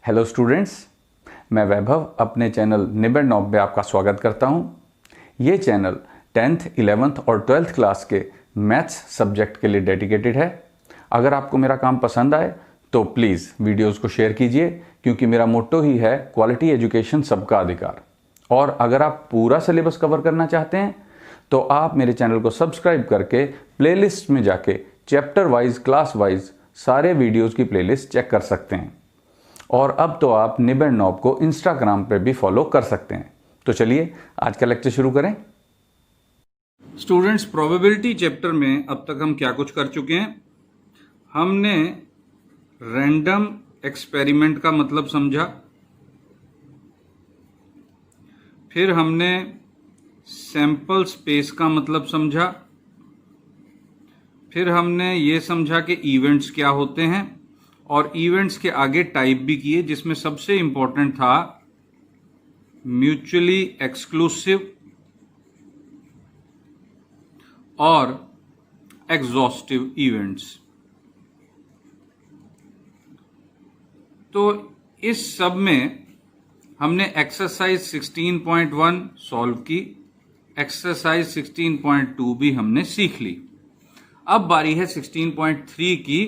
Hello students, मैं वैभव अपने channel निबेड़ knob में आपका स्वागत करता हूं। ये चैनल 10th, 11th और 12th क्लास के मैथ्स सब्जेक्ट के लिए डेडिकेटेड है। अगर आपको मेरा काम पसंद आए तो प्लीज़ वीडियोस को शेयर कीजिए, क्योंकि मेरा मोट्टो ही है क्वालिटी एजुकेशन सबका अधिकार। और अगर आप पूरा सिलेबस कवर करना चाहते हैं तो आप मेरे चैनल को सब्सक्राइब करके प्लेलिस्ट में जाके चैप्टर वाइज, क्लास वाइज सारे वीडियोज़ की प्लेलिस्ट चेक कर सकते हैं। और अब तो आप निबेड़ नॉब को इंस्टाग्राम पे भी फॉलो कर सकते हैं। तो चलिए आज का लेक्चर शुरू करें। स्टूडेंट्स, प्रोबेबिलिटी चैप्टर में अब तक हम क्या कुछ कर चुके हैं। हमने रैंडम एक्सपेरिमेंट का मतलब समझा, फिर हमने सैंपल स्पेस का मतलब समझा, फिर हमने ये समझा कि इवेंट्स क्या होते हैं, और इवेंट्स के आगे टाइप भी किए, जिसमें सबसे इंपॉर्टेंट था म्यूचुअली एक्सक्लूसिव और एग्जॉस्टिव इवेंट्स। तो इस सब में हमने एक्सरसाइज 16.1 सॉल्व की, एक्सरसाइज 16.2 भी हमने सीख ली। अब बारी है 16.3 की।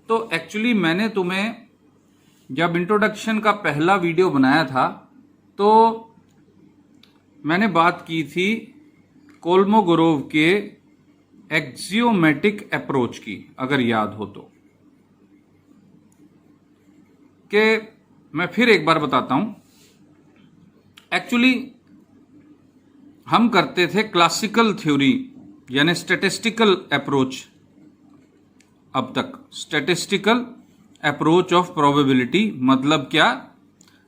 तो एक्चुअली मैंने तुम्हें जब इंट्रोडक्शन का पहला वीडियो बनाया था तो मैंने बात की थी कोल्मोगोरोव के एक्सियोमेटिक अप्रोच की, अगर याद हो तो। कि मैं फिर एक बार बताता हूं। एक्चुअली हम करते थे क्लासिकल थ्योरी यानी स्टैटिस्टिकल अप्रोच। अब तक स्टैटिस्टिकल अप्रोच ऑफ प्रोबेबिलिटी मतलब क्या?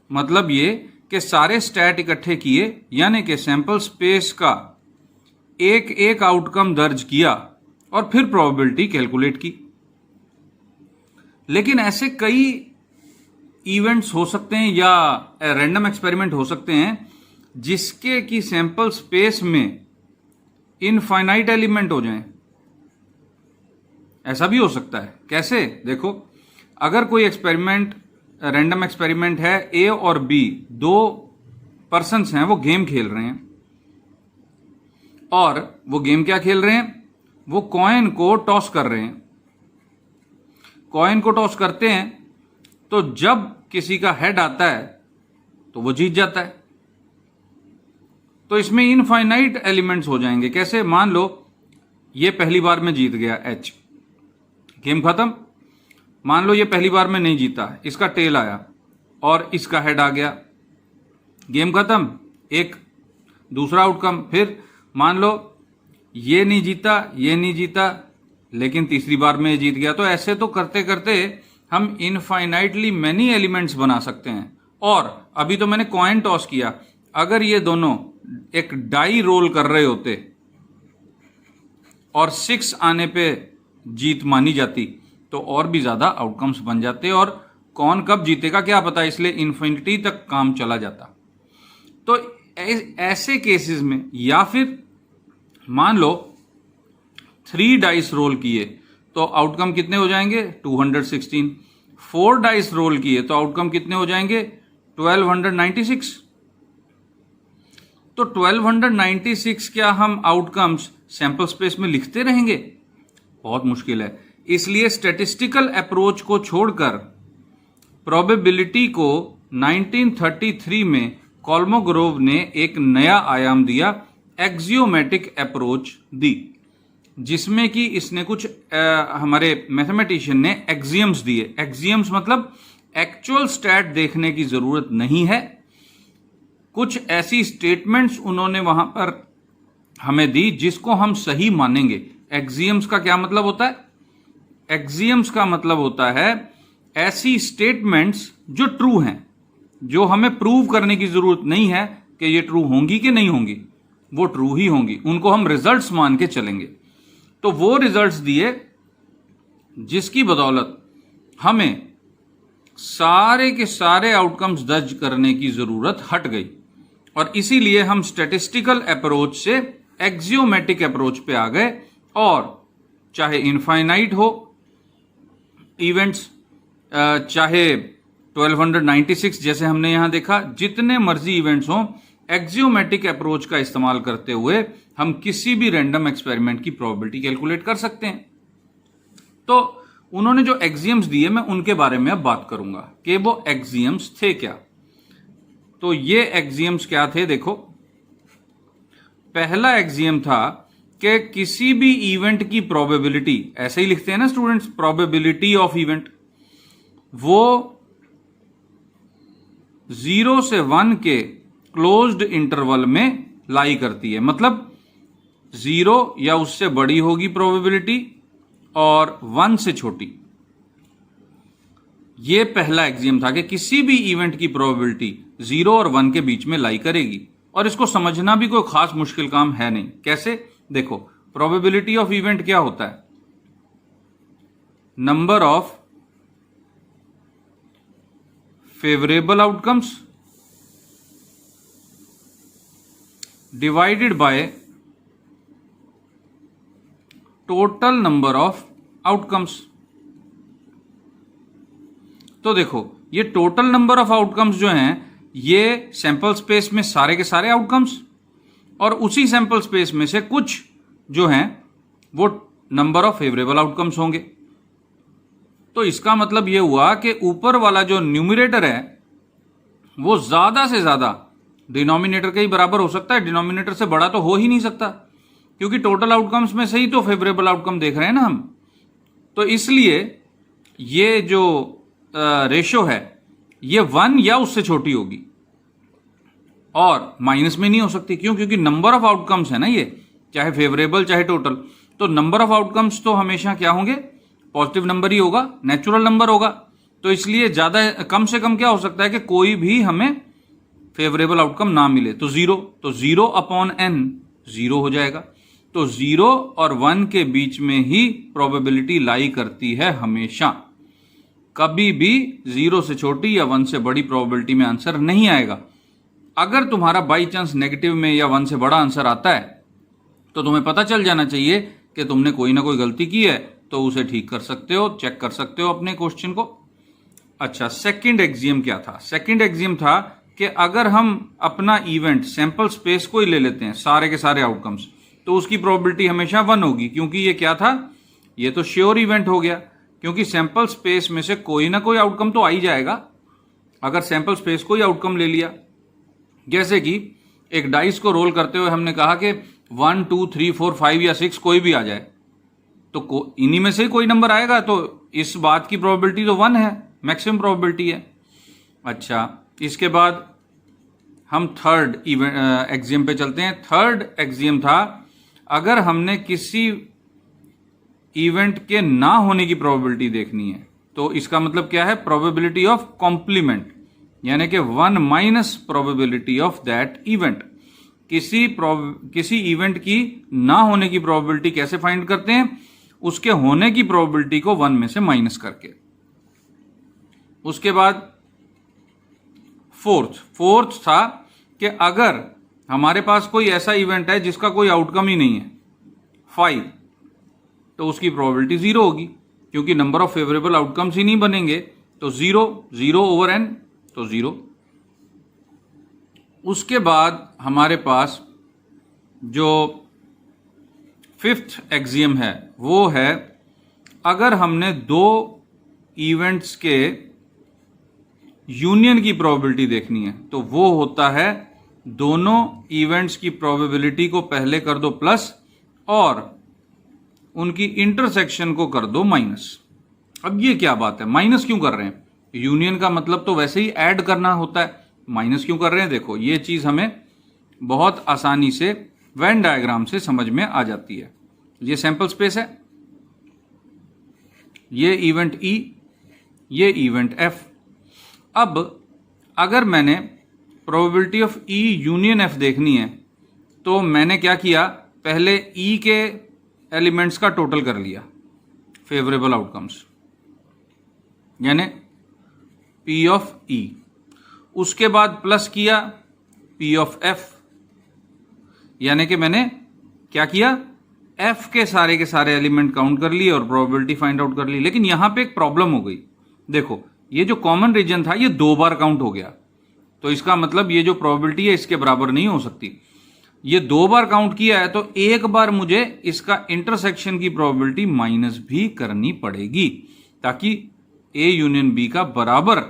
मतलब ये कि सारे स्टैट इकट्ठे किए, यानी कि सैंपल स्पेस का एक एक आउटकम दर्ज किया और फिर प्रोबेबिलिटी कैलकुलेट की। लेकिन ऐसे कई इवेंट्स हो सकते हैं या रैंडम एक्सपेरिमेंट हो सकते हैं जिसके कि सैंपल स्पेस में इनफाइनाइट एलिमेंट हो जाएं। ऐसा भी हो सकता है। कैसे? देखो, अगर कोई एक्सपेरिमेंट रैंडम एक्सपेरिमेंट है, ए और बी दो पर्सन्स हैं, वो गेम खेल रहे हैं। और वो गेम क्या खेल रहे हैं? वो कॉइन को टॉस कर रहे हैं। कॉइन को टॉस करते हैं तो जब किसी का हेड आता है तो वो जीत जाता है। तो इसमें इनफाइनाइट एलिमेंट्स हो जाएंगे। कैसे? मान लो ये पहली बार में जीत गया, एच, गेम खत्म। मान लो ये पहली बार में नहीं जीता, इसका टेल आया और इसका हेड आ गया, गेम खत्म। एक दूसरा आउटकम। फिर मान लो ये नहीं जीता, ये नहीं जीता, लेकिन तीसरी बार में ये जीत गया। तो ऐसे तो करते करते हम इनफाइनाइटली मैनी एलिमेंट्स बना सकते हैं। और अभी तो मैंने कॉइन टॉस किया, अगर ये दोनों एक डाई रोल कर रहे होते और 6 आने पे जीत मानी जाती तो और भी ज्यादा आउटकम्स बन जाते, और कौन कब जीतेगा क्या पता, इसलिए इन्फिनिटी तक काम चला जाता। तो ऐसे केसेस में, या फिर मान लो 3 डाइस रोल किए तो आउटकम कितने हो जाएंगे? 216। 4 डाइस रोल किए तो आउटकम कितने हो जाएंगे? 1296। तो 1296 क्या हम आउटकम्स सैंपल स्पेस में लिखते रहेंगे? बहुत मुश्किल है। इसलिए स्टैटिस्टिकल अप्रोच को छोड़कर प्रोबेबिलिटी को 1933 में कोल्मोगोरोव ने एक नया आयाम दिया, एक्सियोमेटिक अप्रोच दी, जिसमें कि इसने कुछ हमारे मैथमेटिशियन ने एक्सियम्स दिए। एक्सियम्स मतलब एक्चुअल स्टैट देखने की जरूरत नहीं है, कुछ ऐसी स्टेटमेंट्स उन्होंने वहां पर हमें दी जिसको हम सही मानेंगे। एक्सियम्स का क्या मतलब होता है? एक्सियम्स का मतलब होता है ऐसी स्टेटमेंट्स जो ट्रू हैं, जो हमें प्रूव करने की जरूरत नहीं है कि ये ट्रू होंगी कि नहीं होंगी, वो ट्रू ही होंगी, उनको हम रिजल्ट्स मान के चलेंगे। तो वो रिजल्ट्स दिए जिसकी बदौलत हमें सारे के सारे आउटकम्स दर्ज करने की जरूरत हट गई, और इसीलिए हम स्टैटिस्टिकल अप्रोच से एक्सियोमेटिक अप्रोच पे आ गए। और चाहे इनफाइनाइट हो इवेंट्स, चाहे 1296 जैसे हमने यहां देखा, जितने मर्जी इवेंट्स हों, एक्सियोमेटिक अप्रोच का इस्तेमाल करते हुए हम किसी भी रैंडम एक्सपेरिमेंट की प्रोबेबिलिटी कैलकुलेट कर सकते हैं। तो उन्होंने जो एक्सियम्स दिए मैं उनके बारे में अब बात करूंगा कि वो एक्सियम्स थे क्या। तो ये एक्सियम्स क्या थे, देखो। पहला एक्सियम था कि किसी भी इवेंट की प्रोबेबिलिटी, ऐसे ही लिखते हैं ना स्टूडेंट्स, प्रोबेबिलिटी ऑफ इवेंट, वो 0 से 1 के क्लोज्ड इंटरवल में लाई करती है। मतलब 0 या उससे बड़ी होगी प्रोबेबिलिटी और 1 से छोटी। यह पहला एक्सियम था कि किसी भी इवेंट की प्रोबेबिलिटी 0 और 1 के बीच में लाई करेगी। और इसको समझना भी कोई खास मुश्किल काम है नहीं। कैसे, देखो, प्रोबेबिलिटी ऑफ इवेंट क्या होता है? Number of favourable outcomes divided by total number of outcomes. तो देखो, ये टोटल नंबर ऑफ आउटकम्स जो हैं, ये सैंपल स्पेस में सारे के सारे आउटकम्स, और उसी सैंपल स्पेस में से कुछ जो हैं वो नंबर ऑफ फेवरेबल आउटकम्स होंगे। तो इसका मतलब ये हुआ कि ऊपर वाला जो न्यूमरेटर है वो ज्यादा से ज्यादा डिनोमिनेटर के ही बराबर हो सकता है, डिनोमिनेटर से बड़ा तो हो ही नहीं सकता, क्योंकि टोटल आउटकम्स में से ही तो फेवरेबल आउटकम देख रहे हैं ना हम। तो इसलिए ये जो रेशो है ये 1 या उससे छोटी होगी, और माइनस में नहीं हो सकती। क्यों? क्योंकि नंबर ऑफ आउटकम्स है ना ये, चाहे फेवरेबल चाहे टोटल। तो नंबर ऑफ आउटकम्स तो हमेशा क्या होंगे? पॉजिटिव नंबर ही होगा, नेचुरल नंबर होगा। तो इसलिए ज्यादा, कम से कम क्या हो सकता है कि कोई भी हमें फेवरेबल आउटकम ना मिले। तो 0, तो 0 अपॉन n 0 हो जाएगा। तो 0 और 1 के बीच में ही प्रोबेबिलिटी लाई करती है हमेशा। कभी भी 0 से छोटी या 1 से बड़ी प्रोबेबिलिटी में आंसर नहीं आएगा। अगर तुम्हारा बाई चांस नेगेटिव में या 1 से बड़ा आंसर आता है तो तुम्हें पता चल जाना चाहिए कि तुमने कोई ना कोई गलती की है, तो उसे ठीक कर सकते हो, चेक कर सकते हो अपने क्वेश्चन को। अच्छा, सेकंड एक्सियम क्या था? सेकंड एक्सियम था कि अगर हम अपना इवेंट सैंपल स्पेस को ही ले लेते हैं, सारे के सारे आउटकम्स, तो उसकी प्रोबेबिलिटी हमेशा 1 होगी। क्योंकि ये क्या था? ये तो श्योर इवेंट हो गया, क्योंकि सैंपल स्पेस में से कोई ना कोई आउटकम तो आ ही जाएगा। अगर सैंपल स्पेस को ही आउटकम ले लिया, जैसे कि एक डाइस को रोल करते हुए हमने कहा कि 1, 2, 3, 4, 5 या 6 कोई भी आ जाए, तो इन्हीं में से ही कोई नंबर आएगा। तो इस बात की प्रोबेबिलिटी तो 1 है, मैक्सिमम प्रोबेबिलिटी है। अच्छा, इसके बाद हम थर्ड एक्सियम पे चलते हैं। थर्ड एक्सियम था, अगर हमने किसी इवेंट के ना होने की प्रोबेबिलिटी देखनी है, तो इसका मतलब क्या है? प्रोबेबिलिटी ऑफ कॉम्प्लीमेंट, यानी कि 1 minus probability of that event. किसी इवेंट की ना होने की प्रोबेबिलिटी कैसे फाइंड करते हैं? उसके होने की प्रोबेबिलिटी को 1 में से माइनस करके। उसके बाद फोर्थ था कि अगर हमारे पास कोई ऐसा इवेंट है जिसका कोई आउटकम ही नहीं है, 5, तो उसकी प्रोबेबिलिटी 0 होगी, क्योंकि नंबर ऑफ फेवरेबल आउटकम्स ही नहीं बनेंगे। तो 0 ओवर n, तो 0। उसके बाद हमारे पास जो फिफ्थ एक्सियम है वो है, अगर हमने 2 इवेंट्स के यूनियन की प्रोबेबिलिटी देखनी है, तो वो होता है दोनों इवेंट्स की प्रोबेबिलिटी को पहले कर दो प्लस और उनकी इंटरसेक्शन को कर दो माइनस। अब ये क्या बात है, माइनस क्यों कर रहे हैं? यूनियन का मतलब तो वैसे ही ऐड करना होता है, माइनस क्यों कर रहे हैं? देखो, ये चीज हमें बहुत आसानी से वेन डायग्राम से समझ में आ जाती है। ये सैंपल स्पेस है, ये इवेंट E, ये इवेंट F। अब अगर मैंने probability of E union F देखनी है, तो मैंने क्या किया? पहले E के एलिमेंट्स का टोटल कर लिया, फेवरेबल आउटकम्स, यानी P ऑफ E। उसके बाद प्लस किया P ऑफ F, यानी कि मैंने क्या किया? F के सारे एलिमेंट काउंट कर लिए और प्रोबेबिलिटी फाइंड आउट कर ली। लेकिन यहां पे एक प्रॉब्लम हो गई। देखो, ये जो कॉमन रीजन था ये 2 बार काउंट हो गया, तो इसका मतलब ये जो प्रोबेबिलिटी है इसके बराबर नहीं हो सकती। ये 2 बार काउंट किया है तो एक बार मुझे इसका इंटरसेक्शन की प्रोबेबिलिटी माइनस भी करनी पड़ेगी, ताकि ए यूनियन बी का बराबर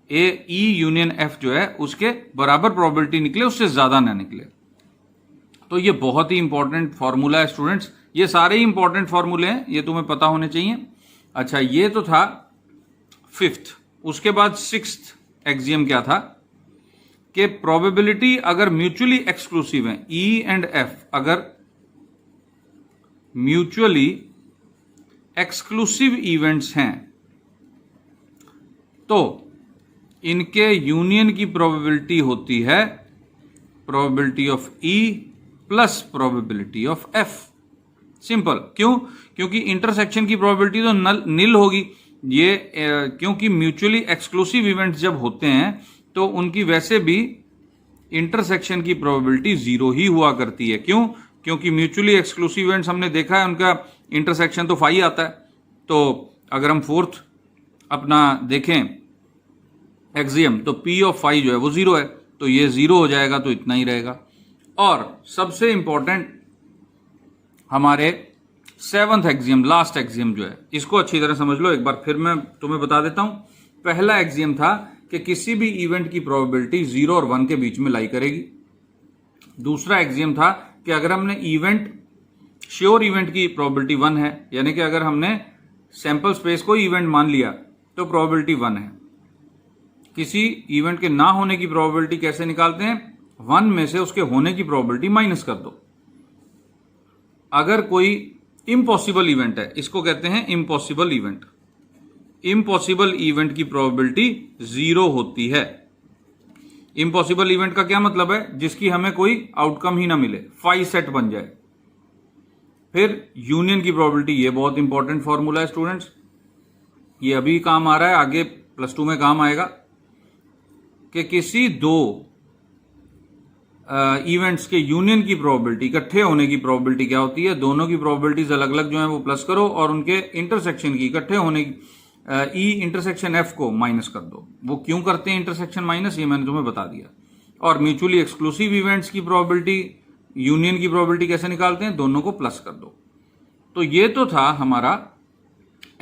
ए ई यूनियन एफ जो है उसके बराबर प्रोबेबिलिटी निकले, उससे ज्यादा ना निकले। तो ये बहुत ही इंपॉर्टेंट फॉर्मूला है स्टूडेंट्स, ये सारे ही इंपॉर्टेंट फॉर्मूले हैं, ये तुम्हें पता होने चाहिए। अच्छा, ये तो था 5th। उसके बाद 6th एक्सियम क्या था कि प्रोबेबिलिटी अगर म्यूचुअली एक्सक्लूसिव है, ई एंड एफ अगर म्यूचुअली एक्सक्लूसिव इवेंट्स हैं तो इनके यूनियन की प्रोबेबिलिटी होती है probability of E plus probability of F. Simple. क्यों? क्योंकि इंटरसेक्शन की प्रोबेबिलिटी तो निल होगी, ये क्योंकि म्यूचुअली एक्सक्लूसिव इवेंट्स जब होते हैं तो उनकी वैसे भी इंटरसेक्शन की प्रोबेबिलिटी 0 ही हुआ करती है। क्यों? क्योंकि म्यूचुअली एक्सक्लूसिव इवेंट्स हमने देखा है उनका इंटरसेक्शन तो फाई आता है। तो अगर हम 4th अपना देखें एक्सियम तो पी ऑफ फाई जो है वो 0 है, तो ये 0 हो जाएगा, तो इतना ही रहेगा। और सबसे इंपॉर्टेंट हमारे 7th एक्सियम, लास्ट एक्सियम जो है, इसको अच्छी तरह समझ लो। एक बार फिर मैं तुम्हें बता देता हूं। पहला एक्सियम था कि किसी भी इवेंट की प्रोबेबिलिटी 0 और 1 के बीच में लाई करेगी। दूसरा एक्सियम था कि अगर हमने इवेंट श्योर इवेंट की प्रोबेबिलिटी 1 है, यानी कि अगर हमने सैंपल स्पेस को इवेंट मान लिया तो प्रोबेबिलिटी 1 है। किसी इवेंट के ना होने की प्रोबेबिलिटी कैसे निकालते हैं? 1 में से उसके होने की प्रोबेबिलिटी माइनस कर दो। अगर कोई इम्पॉसिबल इवेंट है, इसको कहते हैं इम्पॉसिबल इवेंट। इम्पॉसिबल इवेंट की प्रोबेबिलिटी 0 होती है। इम्पॉसिबल इवेंट का क्या मतलब है? जिसकी हमें कोई आउटकम ही ना मिले, फाई सेट बन जाए। फिर यूनियन की प्रोबेबिलिटी, ये बहुत इंपॉर्टेंट फॉर्मूला है स्टूडेंट्स, ये अभी काम आ रहा है, आगे +2 में काम आएगा, कि किसी 2 इवेंट्स के यूनियन की प्रोबेबिलिटी, इकट्ठे होने की प्रोबेबिलिटी क्या होती है? दोनों की प्रोबेबिलिटीज अलग अलग जो है वो प्लस करो और उनके इंटरसेक्शन की, इकट्ठे होने की ई इंटरसेक्शन एफ को माइनस कर दो। वो क्यों करते हैं इंटरसेक्शन माइनस, ये मैंने तुम्हें बता दिया। और म्यूचुअली एक्सक्लूसिव इवेंट्स की प्रोबेबिलिटी, यूनियन की प्रोबेबिलिटी कैसे निकालते हैं? दोनों को प्लस कर दो। तो ये तो था हमारा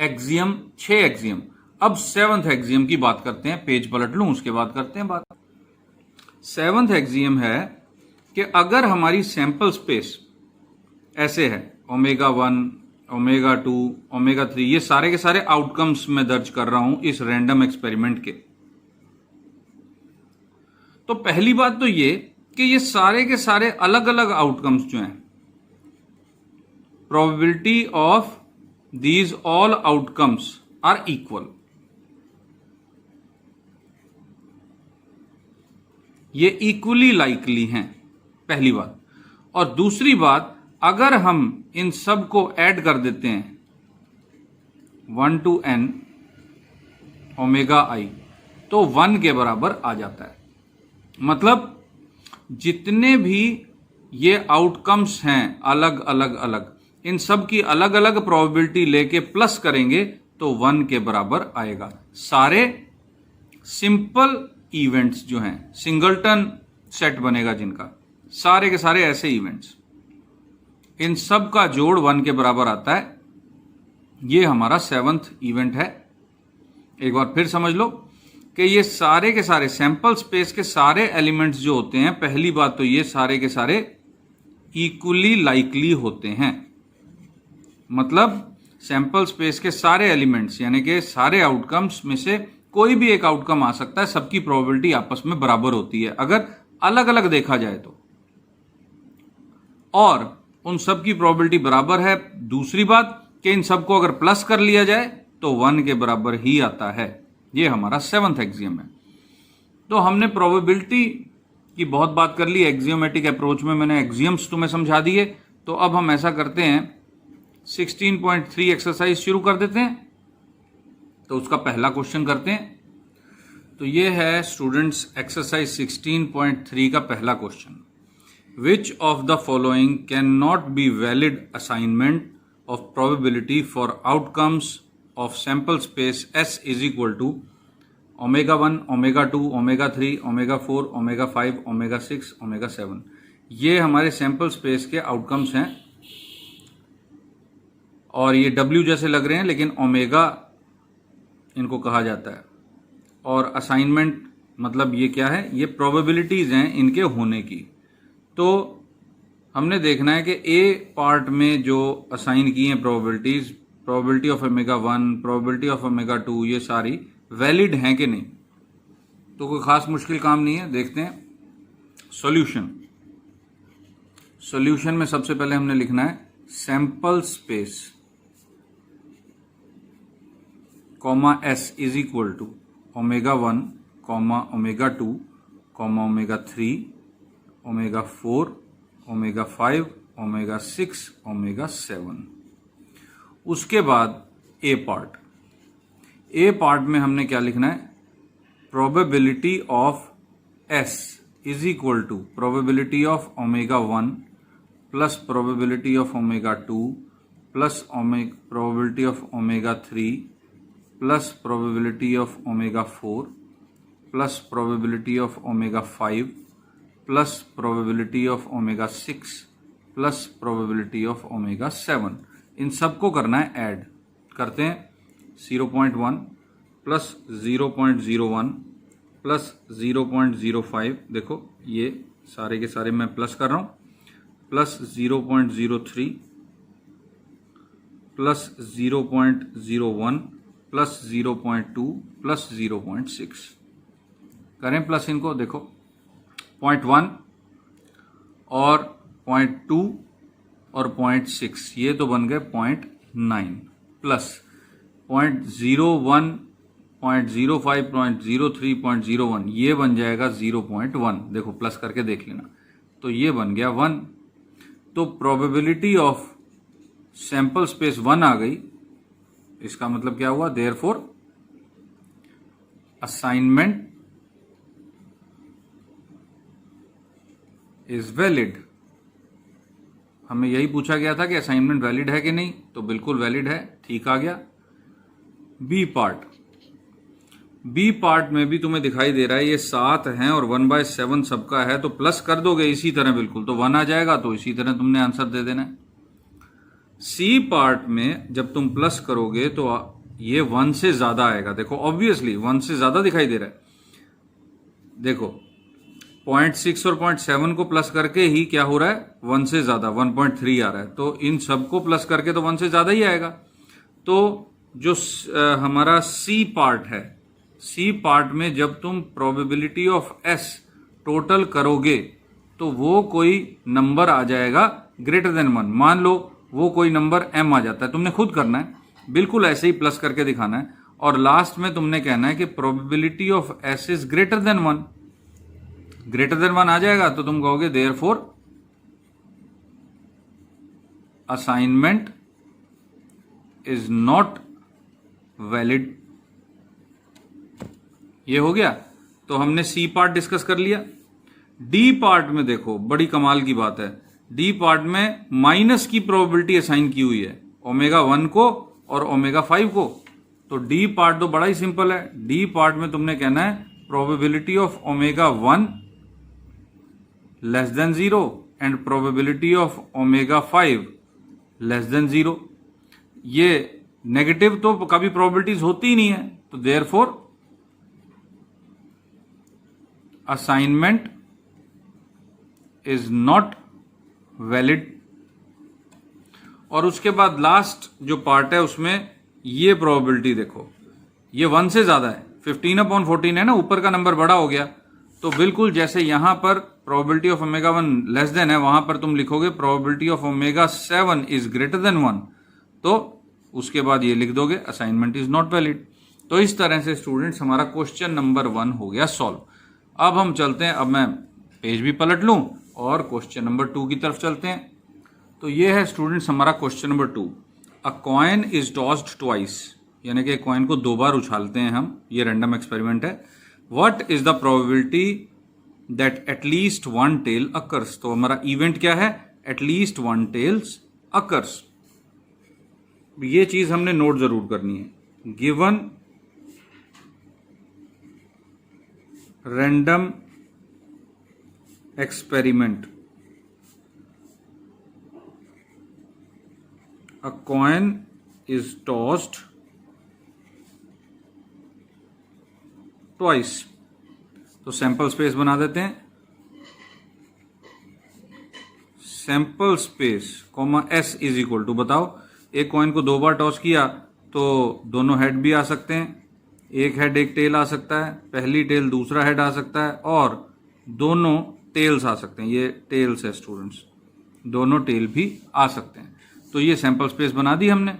एक्सियम, 6 एक्सियम। अब 7th एक्सियम की बात करते हैं। पेज पलट लूं, उसके बाद करते हैं बात। 7th एक्सियम है कि अगर हमारी सैंपल स्पेस ऐसे है, ω1, ω2, ω3, ये सारे के सारे आउटकम्स मैं दर्ज कर रहा हूं इस रैंडम एक्सपेरिमेंट के। तो पहली बात तो ये कि ये सारे के सारे अलग अलग आउटकम्स जो हैं, probability of these all outcomes are equal. ये इक्वली लाइकली हैं, पहली बात। और दूसरी बात, अगर हम इन सब को ऐड कर देते हैं 1 to n ω_i तो 1 के बराबर आ जाता है। मतलब जितने भी ये आउटकम्स हैं अलग अलग, इन सब की अलग अलग प्रोबेबिलिटी लेके प्लस करेंगे तो 1 के बराबर आएगा। सारे सिंपल इवेंट्स जो हैं, सिंगलटन सेट बनेगा जिनका, सारे के सारे ऐसे इवेंट्स, इन सब का जोड़ 1 के बराबर आता है। ये हमारा 7th इवेंट है। एक बार फिर समझ लो कि ये सारे के सारे सैंपल स्पेस के सारे एलिमेंट्स जो होते हैं, पहली बात तो ये सारे के सारे इक्वली लाइकली होते हैं। मतलब सैंपल स्पेस के सारे एलिमेंट्स यानी कि सारे आउटकम्स में से कोई भी एक आउटकम आ सकता है, सबकी प्रोबेबिलिटी आपस में बराबर होती है अगर अलग अलग देखा जाए तो, और उन सब की प्रोबेबिलिटी बराबर है। दूसरी बात कि इन सबको अगर प्लस कर लिया जाए तो 1 के बराबर ही आता है। ये हमारा 7th एक्सियम है। तो हमने प्रोबेबिलिटी की बहुत बात कर ली, एक्सियोमेटिक अप्रोच में मैंने एक्सियम्स तुम्हें समझा दिए। तो अब हम ऐसा करते हैं, 16.3 एक्सरसाइज शुरू कर देते हैं। तो उसका पहला क्वेश्चन करते हैं। तो ये है स्टूडेंट्स एक्सरसाइज 16.3 का पहला question. Which of the following cannot be valid assignment of probability for outcomes of sample space S is equal to omega 1, omega 2, omega 3, omega 4, omega 5, omega 6, omega 7, ये हमारे सैंपल स्पेस के outcomes हैं। और ये W जैसे लग रहे हैं लेकिन ओमेगा इनको कहा जाता है। और असाइनमेंट मतलब ये क्या है, ये प्रोबेबिलिटीज हैं इनके होने की। तो हमने देखना है कि ए पार्ट में जो असाइन की हैं probabilities, probability of omega 1, probability of omega 2, ये सारी वैलिड हैं कि नहीं। तो कोई खास मुश्किल काम नहीं है। देखते हैं सॉल्यूशन। सॉल्यूशन में सबसे पहले हमने लिखना है sample space comma S is equal to omega 1, comma omega 2, comma omega 3, omega 4, omega 5, omega 6, omega 7। उसके बाद ए पार्ट। ए पार्ट में हमने क्या लिखना है, probability of S is equal to probability of omega 1 plus probability of omega 2 plus probability of omega 3 plus probability of omega 4 plus probability of omega 5 plus probability of omega 6 plus probability of omega 7। इन सबको करना है add. करते हैं 0.1 plus 0.01 plus 0.05, देखो ये सारे के सारे मैं प्लस कर रहा हूं, प्लस 0.03 प्लस 0.01 प्लस 0.2 प्लस 0.6। करें प्लस इनको, देखो 0.1 और 0.2 और 0.6, ये तो बन गए 0.9 प्लस 0.01, 0.05, 0.03, 0.01, ये बन जाएगा 0.1। देखो प्लस करके देख लेना, तो ये बन गया 1। तो प्रोबेबिलिटी ऑफ सैंपल स्पेस 1 आ गई। इसका मतलब क्या हुआ, देयरफॉर असाइनमेंट इज वैलिड। हमें यही पूछा गया था कि असाइनमेंट वैलिड है कि नहीं, तो बिल्कुल वैलिड है, ठीक आ गया। B part. बी पार्ट में भी तुम्हें दिखाई दे रहा है ये 7 हैं और 1/7 सबका है, तो प्लस कर दोगे इसी तरह बिल्कुल, तो 1 आ जाएगा, तो इसी तरह तुमने आंसर दे देना है। सी पार्ट में जब तुम प्लस करोगे तो ये 1 से ज्यादा आएगा। देखो ऑब्वियसली 1 से ज्यादा दिखाई दे रहा है। देखो 0.6 और 0.7 को प्लस करके ही क्या हो रहा है, 1 से ज्यादा 1.3 आ रहा है, तो इन सबको प्लस करके तो 1 से ज्यादा ही आएगा। तो जो हमारा सी पार्ट है, सी पार्ट में जब तुम प्रोबेबिलिटी ऑफ एस टोटल करोगे तो वो कोई नंबर आ जाएगा ग्रेटर देन 1। मान लो वो कोई नंबर m आ जाता है, तुमने खुद करना है, बिल्कुल ऐसे ही प्लस करके दिखाना है। और लास्ट में तुमने कहना है कि probability of S is greater than 1। Greater than 1 आ जाएगा तो तुम कहोगे therefore assignment is not valid. ये हो गया। तो हमने सी पार्ट डिस्कस कर लिया। डी पार्ट में देखो बड़ी कमाल की बात है, डी पार्ट में माइनस की प्रोबेबिलिटी असाइन की हुई है, ओमेगा 1 को और ओमेगा 5 को। तो डी पार्ट तो बड़ा ही सिंपल है। डी पार्ट में तुमने कहना है probability of omega 1 less than 0 and probability of omega 5 less than 0। ये नेगेटिव तो कभी प्रोबेबिलिटीज होती ही नहीं है, तो therefore assignment is not valid. और उसके बाद लास्ट जो पार्ट है उसमें ये प्रोबेबिलिटी देखो, ये 1 से ज्यादा है, 15/14 है ना, ऊपर का नंबर बड़ा हो गया। तो बिल्कुल जैसे यहां पर probability of omega 1 less than है, वहां पर तुम लिखोगे probability of omega 7 is greater than 1, तो उसके बाद ये लिख दोगे असाइनमेंट इज नॉट वैलिड। तो इस तरह से स्टूडेंट्स हमारा क्वेश्चन नंबर 1 हो गया सॉल्व। अब हम चलते हैं, अब मैं पेज भी पलट लूं और क्वेश्चन नंबर 2 की तरफ चलते हैं। तो ये है स्टूडेंट्स हमारा question number 2। A coin is tossed twice, यानी कि कॉइन को 2 बार उछालते हैं हम, ये रैंडम एक्सपेरिमेंट है। What is the probability that at least 1 tail occurs. तो हमारा इवेंट क्या है, एटलीस्ट 1 टेल्स अकर्स। ये चीज हमने नोट जरूर करनी है। Given random experiment. A coin is tossed twice. तो सैंपल स्पेस बना देते हैं, sample space comma S is equal to, बताओ एक कॉइन को 2 बार टॉस किया तो दोनों हेड भी आ सकते हैं, एक हेड एक टेल आ सकता है, पहली टेल दूसरा हेड आ सकता है, और दोनों टेल्स आ सकते हैं। ये टेल्स है स्टूडेंट्स, दोनों टेल भी आ सकते हैं। तो ये सैंपल स्पेस बना दी हमने।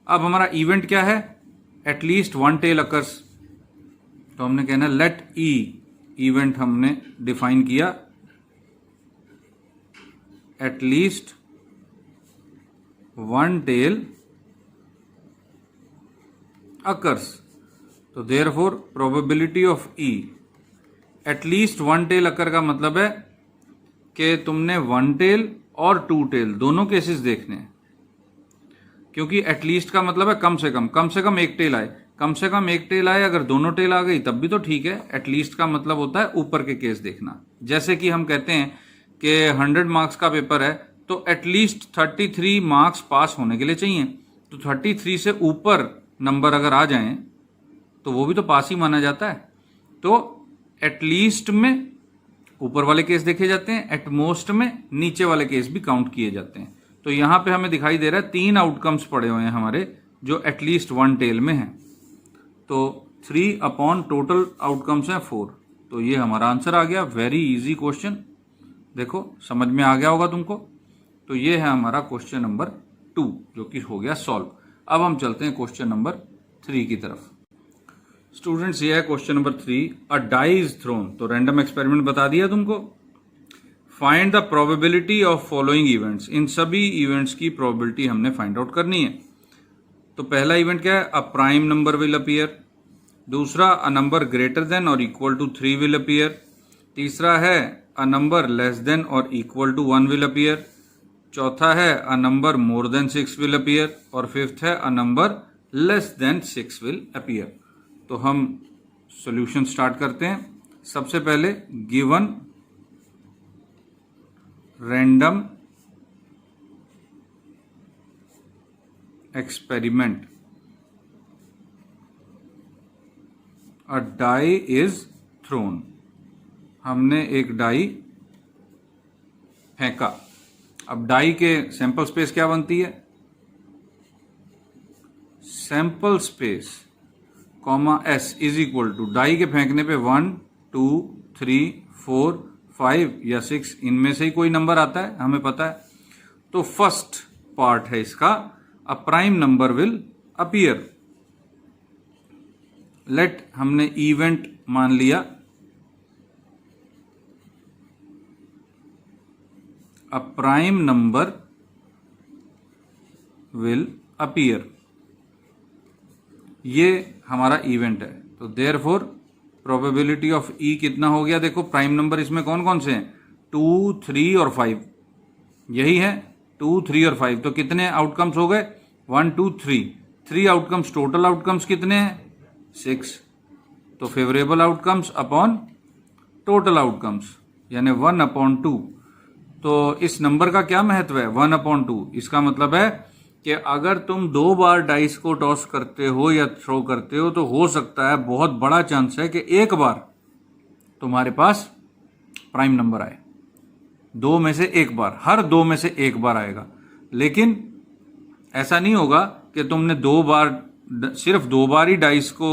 अब हमारा इवेंट क्या है? At least 1 tail occurs. तो हमने कहना लेट ई, इवेंट हमने डिफाइन किया एटलीस्ट 1 टेल अकर्स। तो therefore probability of E, at least 1 tail occur का मतलब है कि तुमने 1 टेल और 2 टेल दोनों केसेस देखने हैं, क्योंकि एटलीस्ट का मतलब है कम से कम एक टेल आए, कम से कम एक टेल आए। अगर दोनों टेल आ गई तब भी तो ठीक है। एटलीस्ट का मतलब होता है ऊपर के केस देखना। जैसे कि हम कहते हैं कि 100 मार्क्स का पेपर है तो एटलीस्ट 33 मार्क्स पास होने के लिए चाहिए। तो 33 से ऊपर नंबर अगर आ जाएं तो वो भी तो पास ही माना जाता है। तो एटलीस्ट में ऊपर वाले केस देखे जाते हैं, एटमोस्ट में नीचे वाले केस भी काउंट किए जाते हैं। तो यहां पे हमें दिखाई दे रहा है 3 आउटकम्स पड़े हुए हैं हमारे जो एटलीस्ट 1 टेल में हैं। तो 3 अपॉन टोटल आउटकम्स हैं 4। तो ये हमारा आंसर आ गया। वेरी इजी क्वेश्चन, देखो समझ में आ गया होगा तुमको। तो ये है हमारा क्वेश्चन नंबर 2 जो कि हो गया सॉल्व। अब हम चलते हैं क्वेश्चन नंबर 3 की तरफ। स्टूडेंट्स ये है question number 3, a die is thrown. तो रैंडम एक्सपेरिमेंट बता दिया तुमको। Find the probability of following events. इन सभी इवेंट्स की प्रोबेबिलिटी हमने फाइंड आउट करनी है। तो पहला इवेंट क्या है? A prime number will appear. दूसरा, अ नंबर ग्रेटर देन और इक्वल टू 3 विल अपीयर। तीसरा है अ नंबर लेस देन और इक्वल टू 1 विल अपीयर। चौथा है a number more than 6 will appear. और फिफ्थ है a number less than 6 will appear. तो हम सॉल्यूशन स्टार्ट करते हैं। सबसे पहले given random experiment a die is thrown. हमने एक डाई फेंका। अब डाई के सैंपल स्पेस क्या बनती है? Sample space comma S is equal to, die के फेंकने पे 1 2 3 4 5 या 6 इनमें से ही कोई नंबर आता है, हमें पता है। तो फर्स्ट पार्ट है इसका, a prime number will appear. Let हमने इवेंट मान लिया a prime number will appear. ये हमारा इवेंट है। तो देयरफॉर प्रोबेबिलिटी ऑफ ई कितना हो गया? देखो प्राइम नंबर इसमें कौन कौन से हैं? 2 3 और 5, यही है 2 3 और 5। तो कितने आउटकम्स हो गए? 1 2 3 आउटकम्स। टोटल आउटकम्स कितने हैं? 6। तो favourable outcomes upon total outcomes यानी 1/2। तो इस नंबर का क्या महत्व है? 1/2। इसका मतलब है कि अगर तुम 2 बार डाइस को टॉस करते हो या थ्रो करते हो तो हो सकता है, बहुत बड़ा चांस है कि एक बार तुम्हारे पास प्राइम नंबर आए। 2 में से एक बार, हर 2 में से एक बार आएगा। लेकिन ऐसा नहीं होगा कि तुमने 2 बार, सिर्फ 2 बार ही डाइस को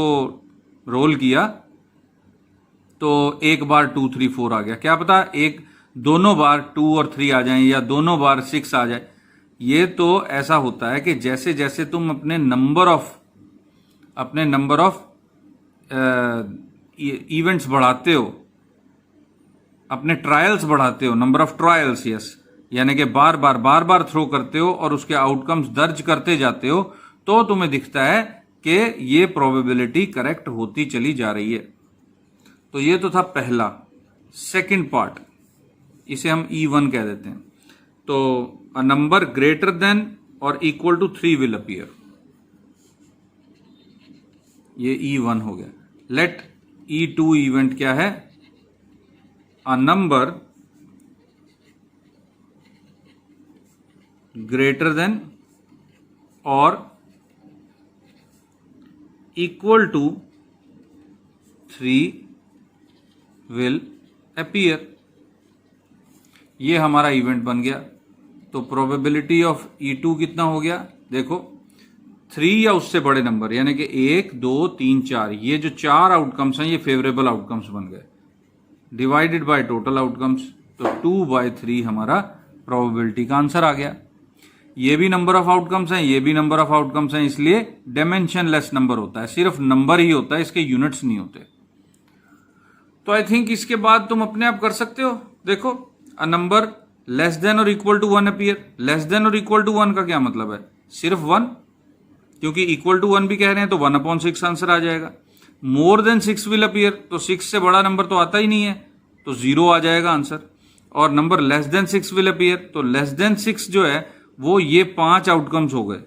रोल किया तो एक बार 2 3 4 आ गया। क्या पता दोनों बार 2 और 3 आ जाएं या दोनों बार 6 आ जाए। ये तो ऐसा होता है कि जैसे जैसे तुम अपने नंबर ऑफ इवेंट्स बढ़ाते हो, अपने ट्रायल्स बढ़ाते हो, नंबर ऑफ ट्रायल्स, यस, यानी कि बार बार थ्रो करते हो और उसके आउटकम्स दर्ज करते जाते हो, तो तुम्हें दिखता है कि ये प्रोबेबिलिटी करेक्ट होती चली जा रही है। तो ये तो था पहला। सेकंड पार्ट, इसे हम E1 कह देते हैं। तो अ नंबर ग्रेटर देन और इक्वल टू 3 विल अपीयर, ये E1 हो गया। लेट E2 इवेंट क्या है? अ नंबर ग्रेटर देन और इक्वल टू 3 विल अपीयर। ये हमारा इवेंट बन गया। तो प्रोबेबिलिटी ऑफ E2 कितना हो गया? देखो 3 या उससे बड़े नंबर यानी कि 1, 2, 3, 4, ये जो 4 आउटकम्स हैं ये फेवरेबल आउटकम्स बन गए, डिवाइडेड बाय टोटल आउटकम्स। तो 2/3 हमारा प्रोबेबिलिटी का आंसर आ गया। ये भी नंबर ऑफ आउटकम्स हैं, ये भी नंबर ऑफ आउटकम्स हैं, इसलिए डायमेंशनलेस नंबर होता है, सिर्फ नंबर ही होता है, इसके यूनिट्स नहीं होते। तो आई थिंक इसके बाद तुम अपने आप कर सकते हो। देखो अ नंबर लेस देन और equal to 1 appear. Less than और इक्वल टू 1 का क्या मतलब है? सिर्फ 1, क्योंकि इक्वल टू 1 भी कह रहे हैं तो 1/6 आंसर आ जाएगा। मोर देन 6 विल अपीयर, तो 6 से बड़ा नंबर तो आता ही नहीं है, तो 0 आ जाएगा आंसर। और number less than 6 will appear, तो लेस देन 6 जो है वो ये 5 आउटकम्स हो गए,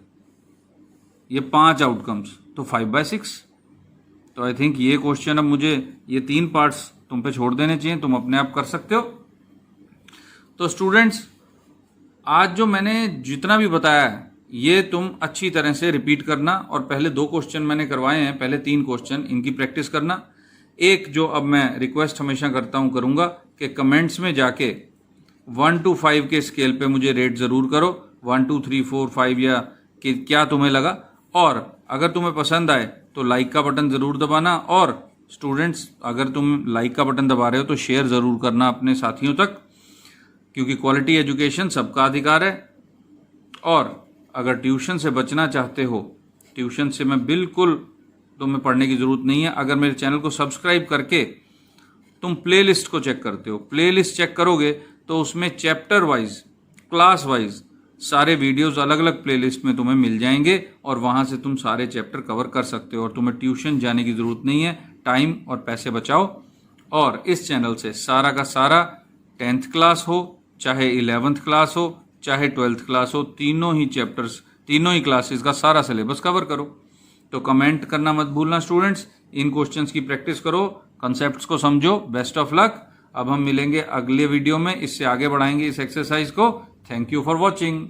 ये 5 आउटकम्स, तो 5/6। तो आई थिंक ये क्वेश्चन अब मुझे ये 3 पार्ट्स तुम पे छोड़ देने चाहिए, तुम अपने आप कर सकते हो। तो स्टूडेंट्स आज जो मैंने जितना भी बताया है ये तुम अच्छी तरह से रिपीट करना, और पहले 2 क्वेश्चन मैंने करवाए हैं, पहले 3 क्वेश्चन, इनकी प्रैक्टिस करना। एक जो अब मैं रिक्वेस्ट हमेशा करता हूं करूंगा कि कमेंट्स में जाके 1 to 5 के स्केल पे मुझे रेट जरूर करो, 1 2 3 4 5 या कि क्या तुम्हें लगा। और अगर तुम्हें पसंद आए तो लाइक का बटन जरूर दबाना, और स्टूडेंट्स अगर तुम लाइक का बटन दबा रहे हो तो शेयर जरूर करना अपने साथियों तक, क्योंकि क्वालिटी एजुकेशन सबका अधिकार है। और अगर ट्यूशन से बचना चाहते हो, ट्यूशन से मैं बिल्कुल तुम्हें पढ़ने की जरूरत नहीं है। अगर मेरे चैनल को सब्सक्राइब करके तुम प्लेलिस्ट को चेक करते हो, प्लेलिस्ट चेक करोगे तो उसमें चैप्टर वाइज, क्लास वाइज सारे वीडियोस अलग अलग प्लेलिस्ट में तुम्हें मिल जाएंगे, और वहां से तुम सारे चैप्टर कवर कर सकते हो, और तुम्हें ट्यूशन जाने की जरूरत नहीं है। टाइम और पैसे बचाओ। और इस चैनल से सारा का सारा 10th क्लास हो, चाहे 11th क्लास हो, चाहे 12th क्लास हो, तीनों ही चैप्टर्स, तीनों ही क्लासेस का सारा सिलेबस कवर करो। तो कमेंट करना मत भूलना स्टूडेंट्स, इन क्वेश्चंस की प्रैक्टिस करो, कॉन्सेप्ट्स को समझो। Best of luck. अब हम मिलेंगे अगले वीडियो में, इससे आगे बढ़ाएंगे इस एक्सरसाइज को। Thank you for watching.